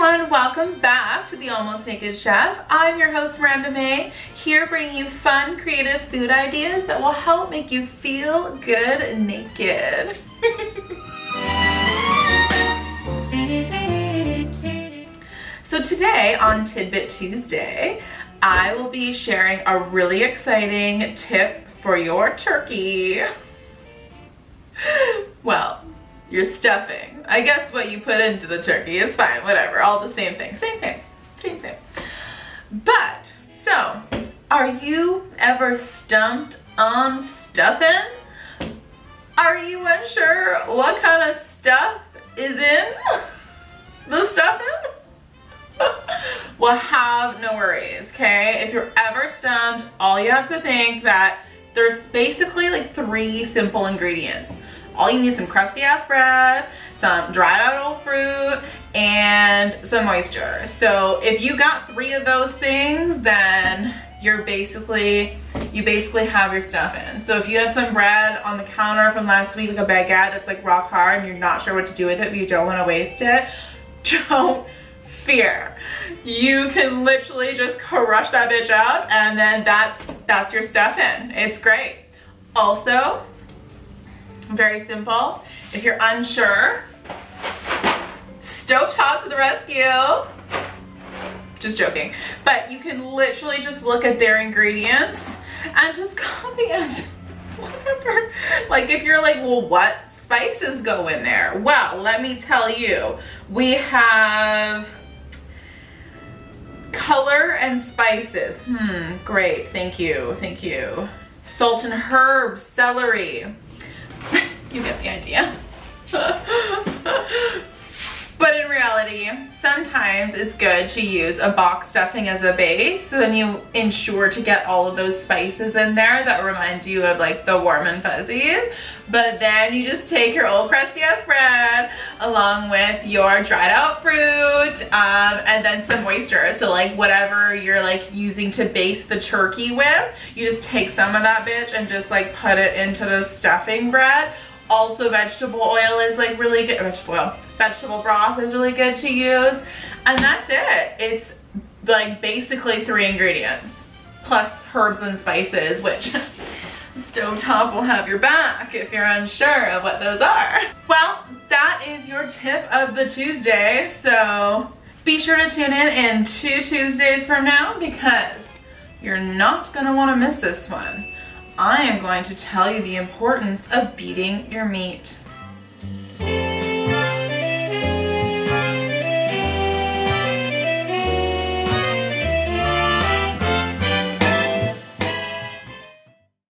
everyone, welcome back to the Almost Naked Chef. I'm your host Miranda May, here bringing you fun, creative food ideas that will help make you feel good naked. So today on TidBit Tuesday, I will be sharing a really exciting tip for your turkey. Well, your stuffing. I guess what you put into the turkey is fine, whatever, all the same thing. Same thing. But, so, are you ever stumped on stuffing? Are you unsure what kind of stuff is in the stuffing? Well, have no worries, okay? If you're ever stumped, all you have to think that there's basically like 3 simple ingredients. All you need is some crusty ass bread, some dried out old fruit, and some moisture. So if you got 3 of those things, then you basically have your stuffing. So if you have some bread on the counter from last week, like a baguette that's like rock hard and you're not sure what to do with it, but you don't want to waste it, don't fear. You can literally just crush that bitch up and then that's your stuffing. It's great. Also, very simple. If you're unsure, stovetop to the rescue. Just joking. But you can literally just look at their ingredients and just copy it. Whatever. Like if you're like, well, what spices go in there? Well, let me tell you. We have color and spices. Great. Thank you. Salt and herbs, celery. You get the idea. But in reality, sometimes it's good to use a box stuffing as a base, so then you ensure to get all of those spices in there that remind you of like the warm and fuzzies. But then you just take your old crusty ass bread along with your dried out fruit and then some moisture. So like whatever you're like using to base the turkey with, you just take some of that bitch and just like put it into the stuffing bread. Also, vegetable oil is like really good. Vegetable broth is really good to use. And that's it. It's like basically 3 ingredients plus herbs and spices, which stovetop will have your back if you're unsure of what those are. Well, that is your tip of the Tuesday. So be sure to tune in 2 Tuesdays from now because you're not gonna wanna miss this one. I am going to tell you the importance of beating your meat.